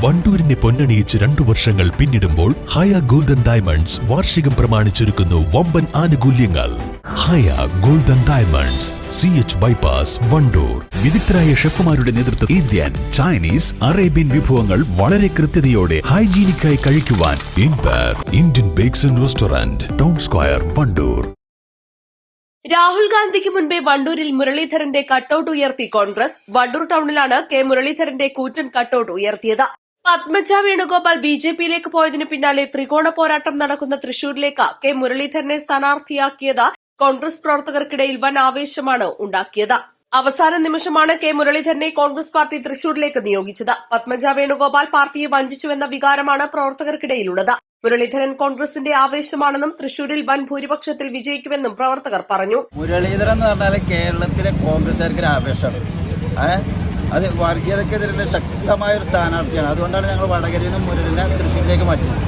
വണ്ടൂരിനെ പൊന്നണിയിച്ച് 2 വർഷങ്ങൾ പിന്നിടുമ്പോൾ ഹയ golden diamonds വാർഷികം പ്രമാണിച്ചൊരുക്കുന്നു വമ്പൻ ആനുകൂല്യങ്ങൾ. Haya golden diamonds, CH bypass, Wandoor. വിദഗ്ധരായ ഷെഫുമാരുടെ നേതൃത്വത്തിൽ ഇന്ത്യൻ, ചൈനീസ്, അറേബ്യൻ വിഭവങ്ങൾ വളരെ കൃത്യതയോടെ ഹൈജീനിക്കായി കഴിക്കുവാൻ Indian bakes and restaurant, town square, Wandoor. Rahul ഗാന്ധിക്ക് മുൻപേ വണ്ടൂരിൽ മുരളീധരന്റെ കട്ടൌട്ട് ഉയർത്തി കോൺഗ്രസ്. വണ്ടൂർ ടൌണിലാണ് കെ മുരളീധരന്റെ കൂറ്റൻ കട്ടൌട്ട് ഉയർത്തിയത്. പത്മജ വേണുഗോപാൽ BJPയിലേക്ക് പോയതിനു പിന്നാലെ ത്രികോണ പോരാട്ടം നടക്കുന്ന തൃശൂരിലേക്ക് കെ മുരളീധരനെ സ്ഥാനാർത്ഥിയാക്കിയത് കോൺഗ്രസ് പ്രവർത്തകർക്കിടയിൽ വൻ ആവേശമാണ് ഉണ്ടാക്കിയത്. അവസാന നിമിഷമാണ് കെ മുരളീധരനെ കോൺഗ്രസ് പാർട്ടി തൃശൂരിലേക്ക് നിയോഗിച്ചത്. പത്മജ വേണുഗോപാൽ പാർട്ടിയെ വഞ്ചിച്ചുവെന്ന വികാരമാണ് പ്രവർത്തകർക്കിടയിലുള്ളത്. മുരളീധരൻ കോൺഗ്രസിന്റെ ആവേശമാണെന്നും തൃശൂരിൽ വൻ ഭൂരിപക്ഷത്തിൽ വിജയിക്കുമെന്നും പ്രവർത്തകർ പറഞ്ഞു. മുരളീധരൻ എന്ന് പറഞ്ഞാൽ കേരളത്തിലെ കോൺഗ്രസുകാർക്ക് ആവേശമാണ്. അത് വർഗീയതക്കെതിരെ ശക്തമായ ഒരു സ്ഥാനാർത്ഥിയാണ്. അതുകൊണ്ടാണ് ഞങ്ങൾ വടകരയിൽ നിന്ന് മുരളിനെ തൃശ്ശൂരിലേക്ക് മാറ്റിയത്.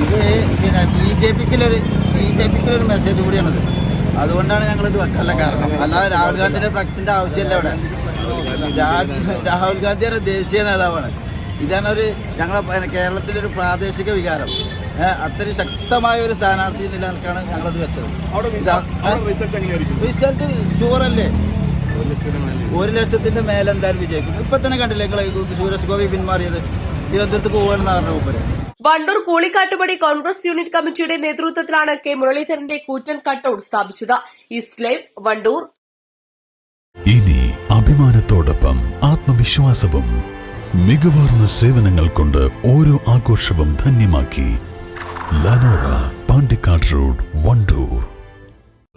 ഇത് പിന്നെ ബിജെപിക്കൊരു മെസ്സേജ് കൂടിയാണത്. അതുകൊണ്ടാണ് ഞങ്ങളിത് വെക്കാനുള്ള കാരണം. അല്ലാതെ രാഹുൽ ഗാന്ധിയുടെ ഫ്ലക്സിന്റെ ആവശ്യമില്ല. ഇവിടെ രാഹുൽ ഗാന്ധിയുടെ ദേശീയ നേതാവാണ്. ഇതാണ് ഞങ്ങളെ കേരളത്തിലൊരു പ്രാദേശിക വികാരം. അത്രയും ശക്തമായ ഒരു സ്ഥാനാർത്ഥി നിലനിൽക്കാണ് ഞങ്ങളത് വെച്ചത്. റിസൾട്ട് ഷുവറല്ലേ, 1 ലക്ഷത്തിന്റെ മേലെ എന്തായാലും വിജയിക്കും. ഇപ്പൊ തന്നെ കണ്ടില്ലേ നിങ്ങൾ സുരേഷ് ഗോപി പിന്മാറിയത്, തിരുവനന്തപുരത്ത് പോവുകയാണെന്ന് പറഞ്ഞ മൂപ്പര്. വണ്ടൂർ കൂളിക്കാട്ടുപടി കോൺഗ്രസ് യൂണിറ്റ് കമ്മിറ്റിയുടെ നേതൃത്വത്തിലാണ് കെ മുരളീധരന്റെ കൂറ്റൻ കട്ടൌട്ട് സ്ഥാപിച്ചത്. East live, Wandoor. ഇനി അഭിമാനത്തോടൊപ്പം ആത്മവിശ്വാസവും മികവാർന്ന സേവനങ്ങൾ കൊണ്ട് ഓരോ ആഘോഷവും ധന്യമാക്കി. ലനോറ, പാണ്ടിക്കാട് റോഡ്, വണ്ടൂർ.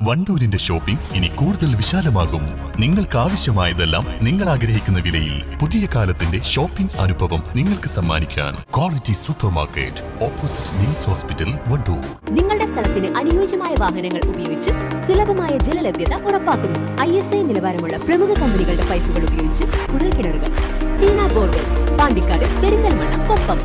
വണ്ടൂരിന്റെ ഷോപ്പിംഗ് ഇനി കൂടുതൽ വിശാലമാകും. നിങ്ങൾക്ക് ആവശ്യമായതെല്ലാം നിങ്ങൾ ആഗ്രഹിക്കുന്ന വിലയിൽ പുതിയ കാലത്തിന്റെ ഷോപ്പിംഗ് അനുഭവം നിങ്ങൾക്ക് സമ്മാനിക്കാൻ quality super market, opposite NIMS hospital, Wandoor. നിങ്ങളുടെ സ്ഥലത്തിന് അനുയോജ്യമായ വാഹനങ്ങൾ ഉപയോഗിച്ച് സുലഭമായ ജലലഭ്യത ഉറപ്പാക്കുന്നു. ISI നിലവാരമുള്ള പ്രമുഖ കമ്പനികളുടെ പൈപ്പുകൾ ഉപയോഗിച്ച് കുഴൽക്കിണറുകൾ. ടീന ബോർവെൽസ്, പാണ്ടിക്കാട്, പെരിന്തൽമണ്ണ, കൊപ്പം.